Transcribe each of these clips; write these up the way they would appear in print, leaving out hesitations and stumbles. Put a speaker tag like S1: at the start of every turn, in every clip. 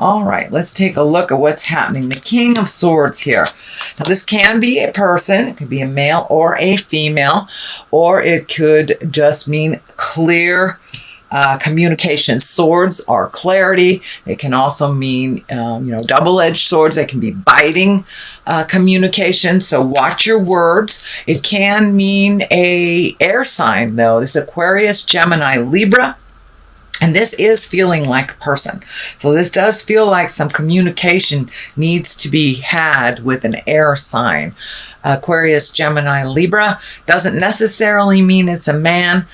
S1: All right, let's take a look at what's happening. The King of Swords here. Now, this can be a person. It could be a male or a female, or it could just mean clear communication. Swords are clarity. They can also mean, double-edged swords. They can be biting communication. So watch your words. It can mean a air sign, though. This is Aquarius, Gemini, Libra. And this is feeling like a person. So this does feel like some communication needs to be had with an air sign. Aquarius, Gemini, Libra doesn't necessarily mean it's a man.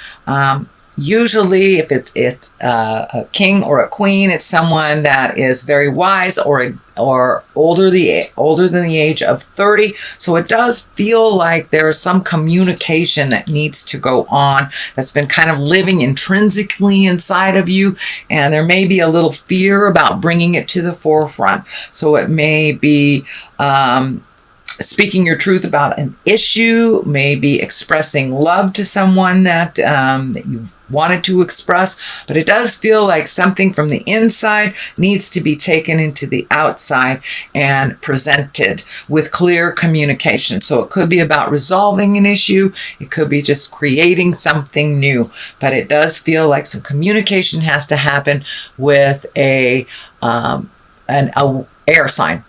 S1: Usually, if it's a king or a queen, it's someone that is very wise or older than the age of 30. So it does feel like there's some communication that needs to go on that's been kind of living intrinsically inside of you, and there may be a little fear about bringing it to the forefront. So it may be speaking your truth about an issue, maybe expressing love to someone that you've wanted to express, but it does feel like something from the inside needs to be taken into the outside and presented with clear communication. So it could be about resolving an issue, it could be just creating something new, but it does feel like some communication has to happen with an air sign,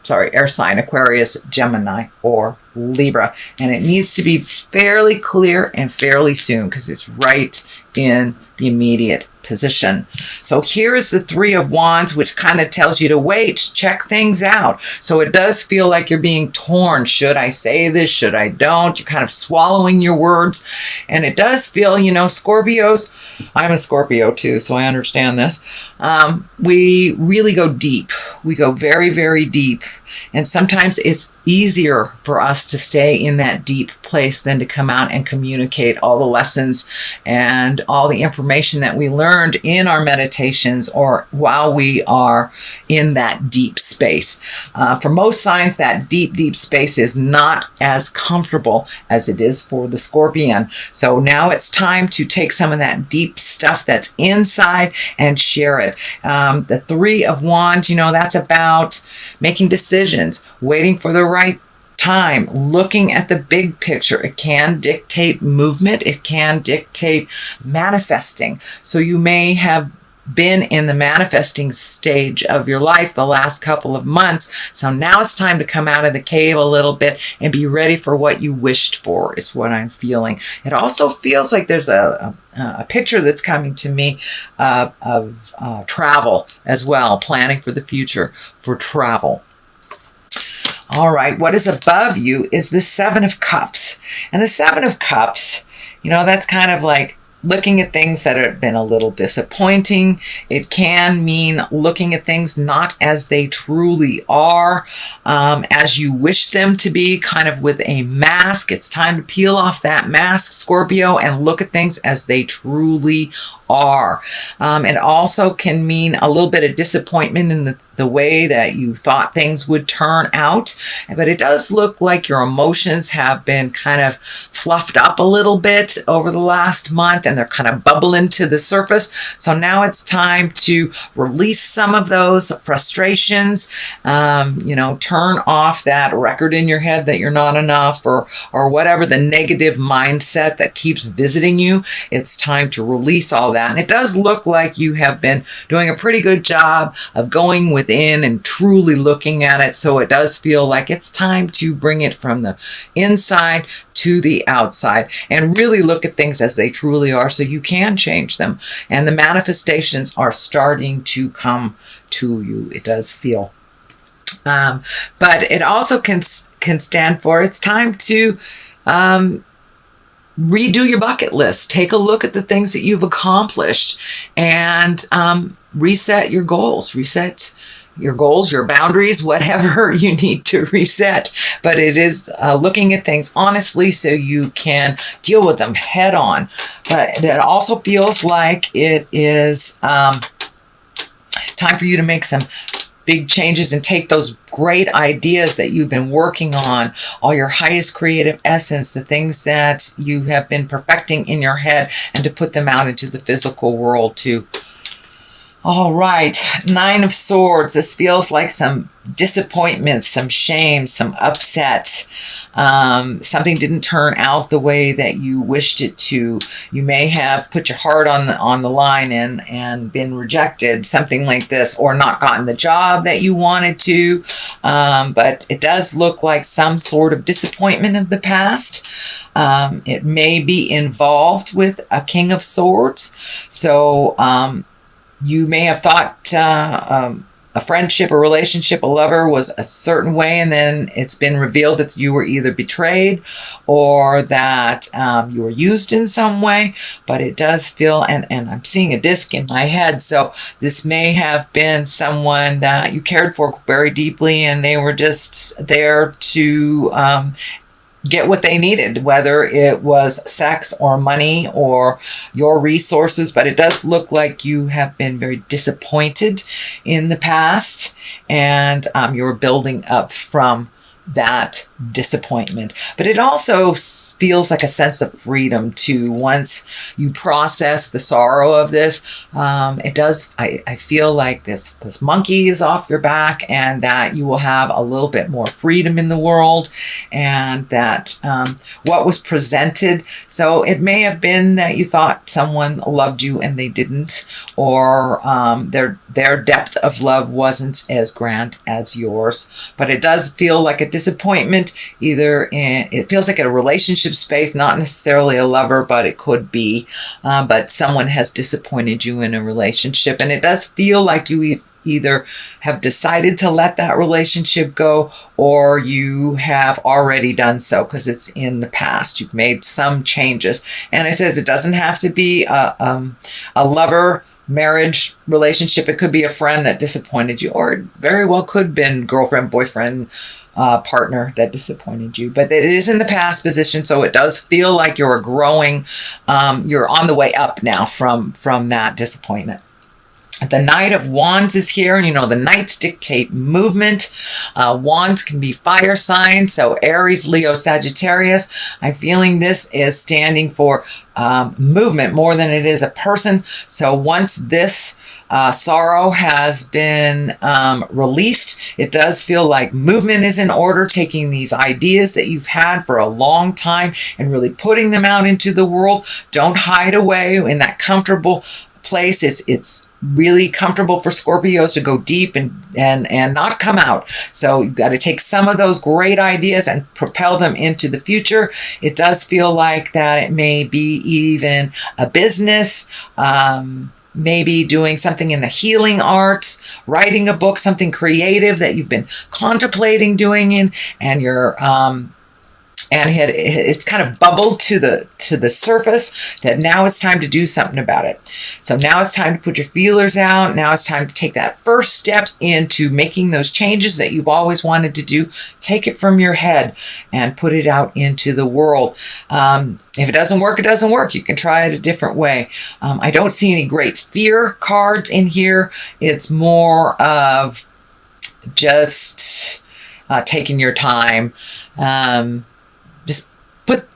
S1: Aquarius, Gemini, or Libra. And it needs to be fairly clear and fairly soon because it's right in the immediate position. So here is the Three of Wands, which kind of tells you to wait, check things out. So it does feel like you're being torn. Should I say this? Should I don't? You're kind of swallowing your words. And it does feel, Scorpios, I'm a Scorpio too, so I understand this. We really go deep. We go very, very deep. And sometimes it's easier for us to stay in that deep place than to come out and communicate all the lessons and all the information that we learned in our meditations or while we are in that deep space. For most signs, that deep, deep space is not as comfortable as it is for the Scorpion. So now it's time to take some of that deep stuff that's inside and share it. The Three of Wands, that's about making decisions, waiting for the right time, looking at the big picture. It can dictate movement. It can dictate manifesting. So you may have been in the manifesting stage of your life the last couple of months. So now it's time to come out of the cave a little bit and be ready for what you wished for, is what I'm feeling. It also feels like there's a picture that's coming to me of travel as well, planning for the future for travel. All right, what is above you is the Seven of Cups. And the Seven of Cups, that's kind of like looking at things that have been a little disappointing. It can mean looking at things not as they truly are, as you wish them to be, kind of with a mask. It's time to peel off that mask, Scorpio, and look at things as they truly are. It also can mean a little bit of disappointment in the way that you thought things would turn out. But it does look like your emotions have been kind of fluffed up a little bit over the last month, and they're kind of bubbling to the surface. So now it's time to release some of those frustrations, turn off that record in your head that you're not enough or whatever the negative mindset that keeps visiting you. It's time to release all that. And it does look like you have been doing a pretty good job of going within and truly looking at it. So it does feel like it's time to bring it from the inside to the outside and really look at things as they truly are so you can change them. And the manifestations are starting to come to you, it does feel. But it also can stand for it's time to redo your bucket list. Take a look at the things that you've accomplished and reset your goals. Reset your goals, your boundaries, whatever you need to reset. But it is looking at things honestly so you can deal with them head on. But it also feels like it is time for you to make some big changes and take those great ideas that you've been working on, all your highest creative essence, the things that you have been perfecting in your head, and to put them out into the physical world too. All right, Nine of Swords. This feels like some disappointment, some shame, some upset. Something didn't turn out the way that you wished it to. You may have put your heart on the line and been rejected, something like this, or not gotten the job that you wanted to. But it does look like some sort of disappointment of the past. It may be involved with a King of Swords. So you may have thought a friendship, a relationship, a lover was a certain way, and then it's been revealed that you were either betrayed or that you were used in some way. But it does feel, and I'm seeing a disc in my head, so this may have been someone that you cared for very deeply, and they were just there to get what they needed, whether it was sex or money or your resources. But it does look like you have been very disappointed in the past, and you're building up from that disappointment. But it also feels like a sense of freedom too. Once you process the sorrow of this, it does, I feel like this monkey is off your back, and that you will have a little bit more freedom in the world, and that what was presented, so it may have been that you thought someone loved you and they didn't, or their depth of love wasn't as grand as yours. But it does feel like a disappointment, either in, it feels like a relationship space, not necessarily a lover, but it could be, but someone has disappointed you in a relationship. And it does feel like you either have decided to let that relationship go, or you have already done so because it's in the past. You've made some changes. And it says it doesn't have to be a lover, marriage, relationship. It could be a friend that disappointed you, or it very well could have been girlfriend, boyfriend, partner that disappointed you. But it is in the past position, so it does feel like you're growing. You're on the way up now from that disappointment. The Knight of Wands is here, and you know the Knights dictate movement. Wands can be fire signs, so Aries, Leo, Sagittarius. I'm feeling this is standing for movement more than it is a person. So once this sorrow has been released, it does feel like movement is in order, taking these ideas that you've had for a long time and really putting them out into the world. Don't hide away in that comfortable place. It's really comfortable for Scorpios to go deep and not come out. So you've got to take some of those great ideas and propel them into the future. It does feel like that it may be even a business, maybe doing something in the healing arts, writing a book, something creative that you've been contemplating doing, and you're and it's kind of bubbled to the surface that now it's time to do something about it. So now it's time to put your feelers out. Now it's time to take that first step into making those changes that you've always wanted to do. Take it from your head and put it out into the world. If it doesn't work, it doesn't work. You can try it a different way. I don't see any great fear cards in here. It's more of just taking your time. Just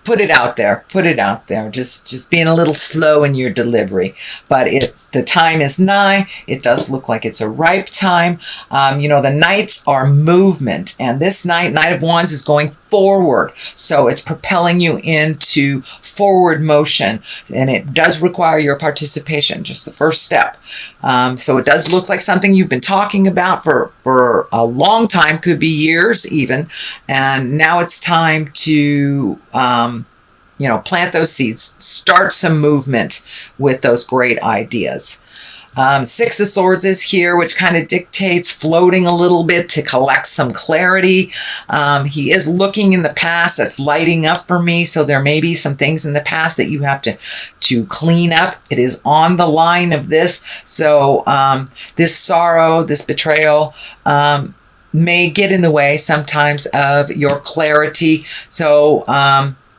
S1: put it out there. Put it out there. Just being a little slow in your delivery. But the time is nigh. It does look like it's a ripe time. You know, the Knights are movement, and this Knight of Wands is going forward. So it's propelling you into forward motion, and it does require your participation, just the first step. So it does look like something you've been talking about for a long time, could be years even, and now it's time to you know, plant those seeds, start some movement with those great ideas. Six of Swords is here, which kind of dictates floating a little bit to collect some clarity. He is looking in the past. That's lighting up for me. So there may be some things in the past that you have to clean up. It is on the line of this. So this sorrow, this betrayal, may get in the way sometimes of your clarity. So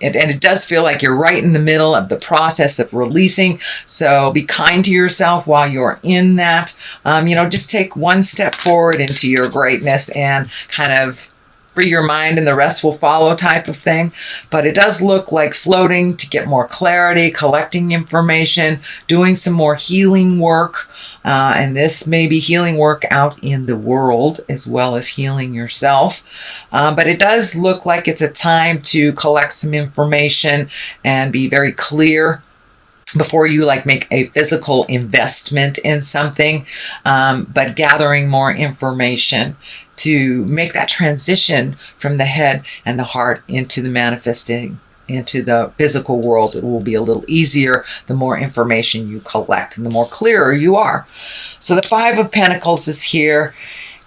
S1: and it does feel like you're right in the middle of the process of releasing. So be kind to yourself while you're in that. You know, just take one step forward into your greatness and kind of free your mind and the rest will follow type of thing. But it does look like floating to get more clarity, collecting information, doing some more healing work. And this may be healing work out in the world as well as healing yourself. But it does look like it's a time to collect some information and be very clear before you like make a physical investment in something, but gathering more information to make that transition from the head and the heart into the manifesting, into the physical world. It will be a little easier the more information you collect and the more clearer you are. So the Five of Pentacles is here,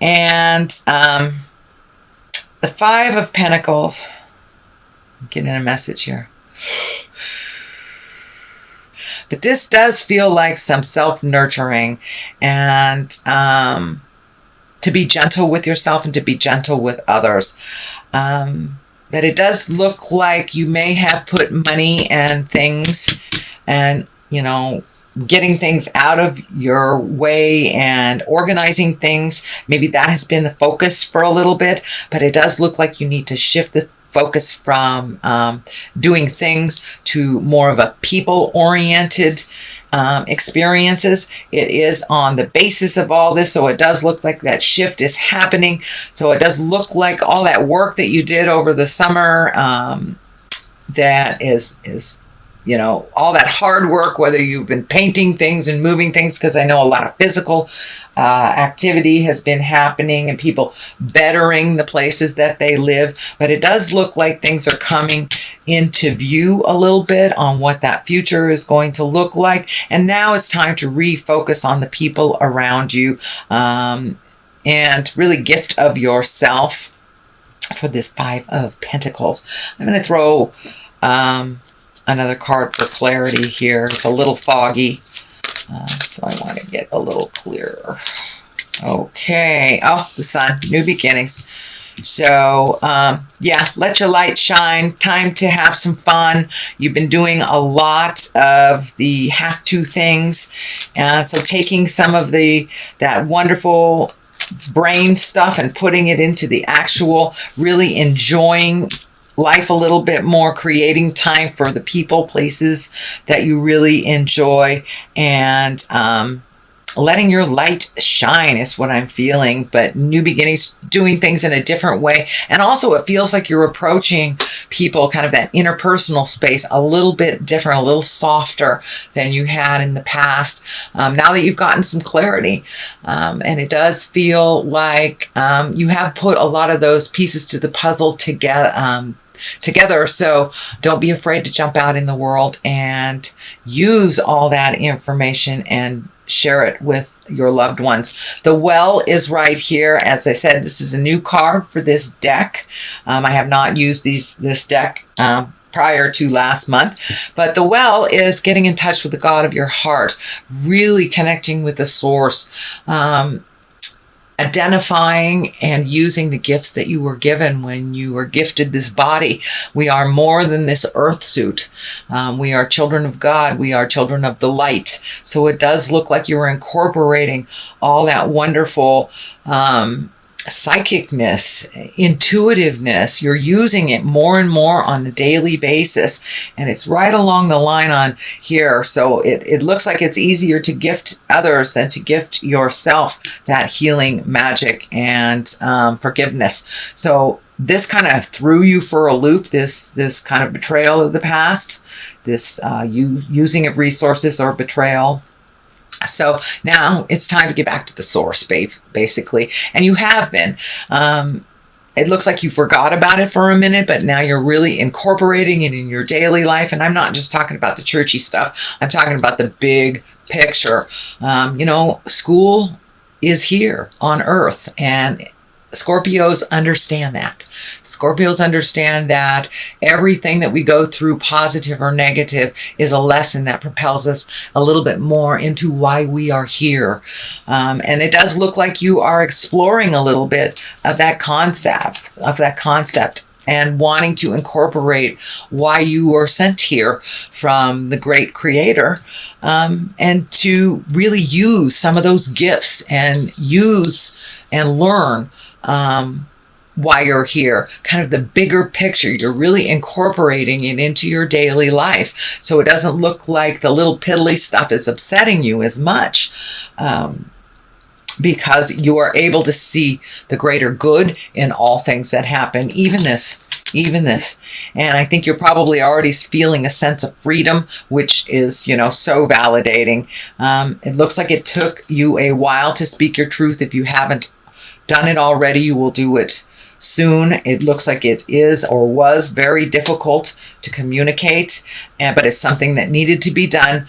S1: and the Five of Pentacles, I'm getting a message here. But this does feel like some self-nurturing and to be gentle with yourself and to be gentle with others. But it does look like you may have put money and things and, you know, getting things out of your way and organizing things. Maybe that has been the focus for a little bit, but it does look like you need to shift the focus from doing things to more of a people-oriented experiences. It is on the basis of all this, so it does look like that shift is happening. So it does look like all that work that you did over the summer, that is you know, all that hard work, whether you've been painting things and moving things, because I know a lot of physical activity has been happening and people bettering the places that they live. But it does look like things are coming into view a little bit on what that future is going to look like. And now it's time to refocus on the people around you, and really gift of yourself for this Five of Pentacles. I'm going to throw another card for clarity here. It's a little foggy, so I want to get a little clearer. Okay. Oh, the Sun. New beginnings. So, yeah, let your light shine. Time to have some fun. You've been doing a lot of the have-to things. So taking some of that wonderful brain stuff and putting it into the actual, really enjoying life a little bit more, creating time for the people, places that you really enjoy, and letting your light shine is what I'm feeling. But new beginnings, doing things in a different way. And also it feels like you're approaching people, kind of that interpersonal space, a little bit different, a little softer than you had in the past, now that you've gotten some clarity. And it does feel like you have put a lot of those pieces to the puzzle together. So don't be afraid to jump out in the world and use all that information and share it with your loved ones. The Well is right here. As I said, this is a new card for this deck. I have not used this deck prior to last month, but the Well is getting in touch with the God of your heart, really connecting with the source, identifying and using the gifts that you were given when you were gifted this body. We are more than this earth suit. We are children of God. We are children of the light. So it does look like you're incorporating all that wonderful psychicness, intuitiveness. You're using it more and more on a daily basis, and it's right along the line on here. So it looks like it's easier to gift others than to gift yourself that healing magic and forgiveness. So this kind of threw you for a loop, this kind of betrayal of the past, this you using of resources or betrayal. So now it's time to get back to the source, basically. And you have been. It looks like you forgot about it for a minute, but now you're really incorporating it in your daily life. And I'm not just talking about the churchy stuff. I'm talking about the big picture. You know, school is here on Earth, and Scorpios understand that. Scorpios understand that everything that we go through, positive or negative, is a lesson that propels us a little bit more into why we are here. And it does look like you are exploring a little bit of that concept, and wanting to incorporate why you were sent here from the great creator, and to really use some of those gifts and use and learn why you're here, kind of the bigger picture. You're really incorporating it into your daily life. So it doesn't look like the little piddly stuff is upsetting you as much. Because you are able to see the greater good in all things that happen, even this. And I think you're probably already feeling a sense of freedom, which is, so validating. It looks like it took you a while to speak your truth. If you haven't done it already, you will do it soon. It looks like it is or was very difficult to communicate, but it's something that needed to be done.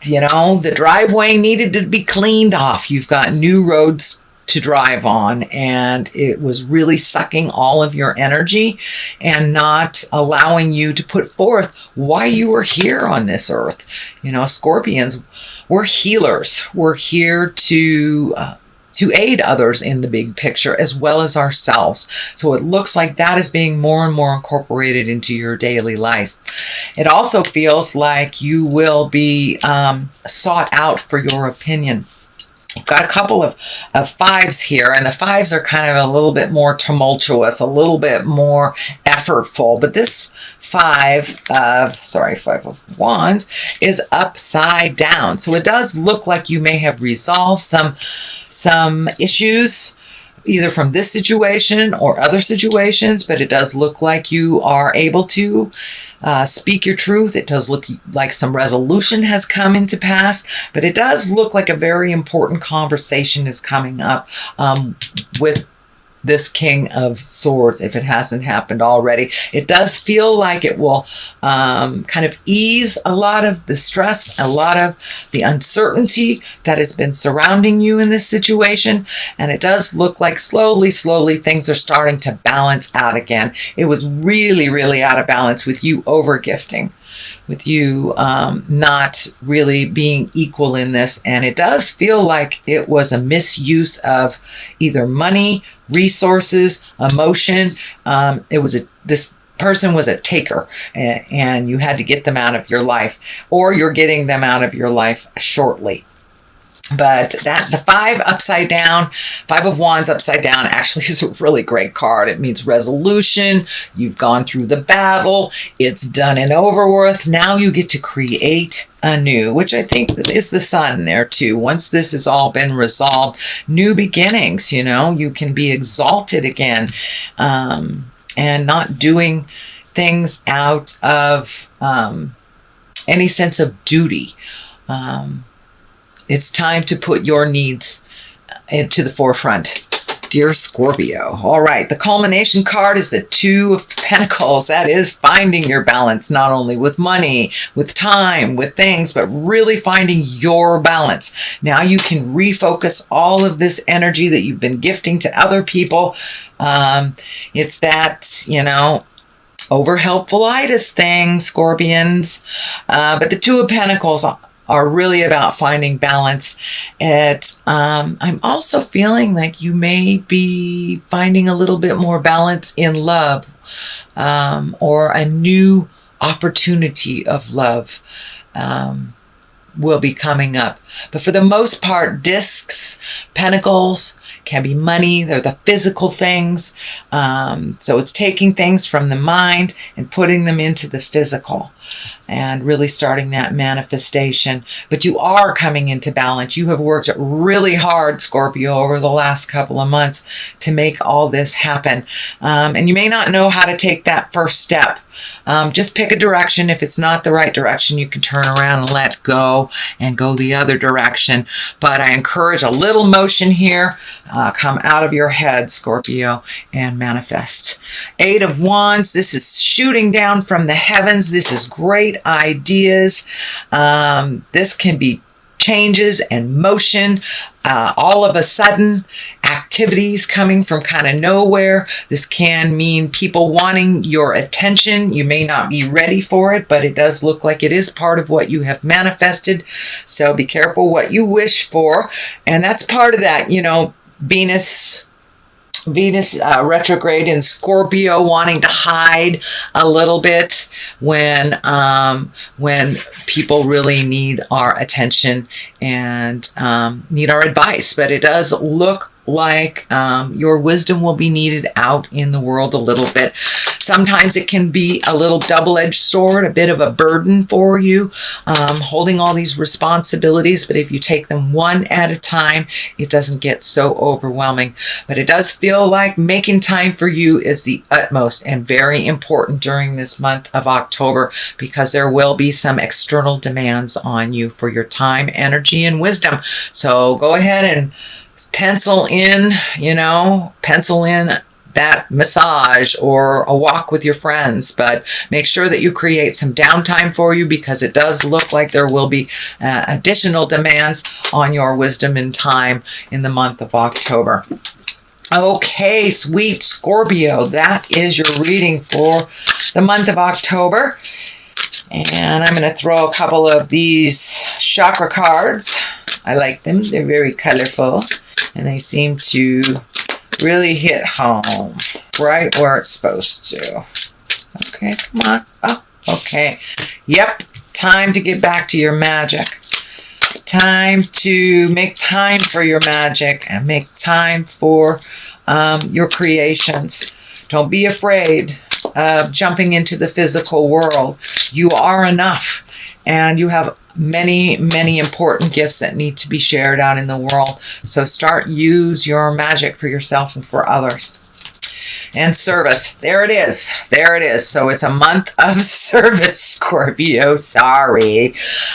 S1: The driveway needed to be cleaned off. You've got new roads to drive on, and it was really sucking all of your energy and not allowing you to put forth why you were here on this earth. Scorpions, we're healers. We're here to aid others in the big picture as well as ourselves. So it looks like that is being more and more incorporated into your daily life. It also feels like you will be sought out for your opinion. You've got a couple of fives here, and the fives are kind of a little bit more tumultuous, a little bit more effortful. But this five of wands is upside down. So it does look like you may have resolved some issues, either from this situation or other situations, but it does look like you are able to speak your truth. It does look like some resolution has come into pass, but it does look like a very important conversation is coming up with this King of Swords, if it hasn't happened already. It does feel like it will kind of ease a lot of the stress, a lot of the uncertainty that has been surrounding you in this situation. And it does look like slowly things are starting to balance out again. It was really, really out of balance with you over-gifting, with you not really being equal in this. And it does feel like it was a misuse of either money, resources, emotion. This person was a taker, and you had to get them out of your life, or you're getting them out of your life shortly. But the five upside down, Five of Wands upside down actually is a really great card. It means resolution. You've gone through the battle. It's done and over with. Now you get to create anew, which I think is the sun there too. Once this has all been resolved, new beginnings, you can be exalted again, and not doing things out of any sense of duty. It's time to put your needs into the forefront, dear Scorpio. All right, the culmination card is the Two of Pentacles. That is finding your balance, not only with money, with time, with things, but really finding your balance. Now you can refocus all of this energy that you've been gifting to other people. It's that, over helpfulitis thing, Scorpions. But the Two of Pentacles are really about finding balance. I'm also feeling like you may be finding a little bit more balance in love, or a new opportunity of love will be coming up. But for the most part, discs, pentacles can be money. They're the physical things. So it's taking things from the mind and putting them into the physical and really starting that manifestation. But you are coming into balance. You have worked really hard, Scorpio, over the last couple of months to make all this happen. And you may not know how to take that first step. Just pick a direction. If it's not the right direction, you can turn around and let go and go the other direction. But I encourage a little motion here. Come out of your head, Scorpio, and manifest. Eight of Wands. This is shooting down from the heavens. This is great ideas. This can be changes and motion, all of a sudden, activities coming from kind of nowhere. This can mean people wanting your attention. You may not be ready for it, but it does look like it is part of what you have manifested. So be careful what you wish for. And that's part of that, Venus retrograde in Scorpio, wanting to hide a little bit when people really need our attention and need our advice. But it does look like your wisdom will be needed out in the world a little bit. Sometimes it can be a little double-edged sword, a bit of a burden for you, holding all these responsibilities. But if you take them one at a time, it doesn't get so overwhelming. But it does feel like making time for you is the utmost and very important during this month of October, because there will be some external demands on you for your time, energy, and wisdom. So go ahead and pencil in that massage or a walk with your friends, but make sure that you create some downtime for you, because it does look like there will be additional demands on your wisdom and time in the month of October. Okay, sweet Scorpio, that is your reading for the month of October. And I'm going to throw a couple of these chakra cards. I like them. They're very colorful, and they seem to really hit home right where it's supposed to. Okay, come on. Oh, okay. Yep, time to get back to your magic. Time to make time for your magic and make time for your creations. Don't be afraid of jumping into the physical world. You are enough, and you have many, many important gifts that need to be shared out in the world. So use your magic for yourself and for others. And service. There it is. There it is. So it's a month of service, Scorpio. Sorry.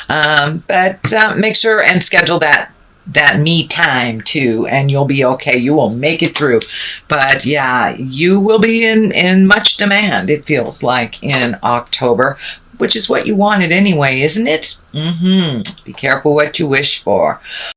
S1: But make sure and schedule that me time too, and you'll be okay. You will make it through. But yeah, you will be in much demand, it feels like, in October, which is what you wanted anyway, isn't it? Be careful what you wish for.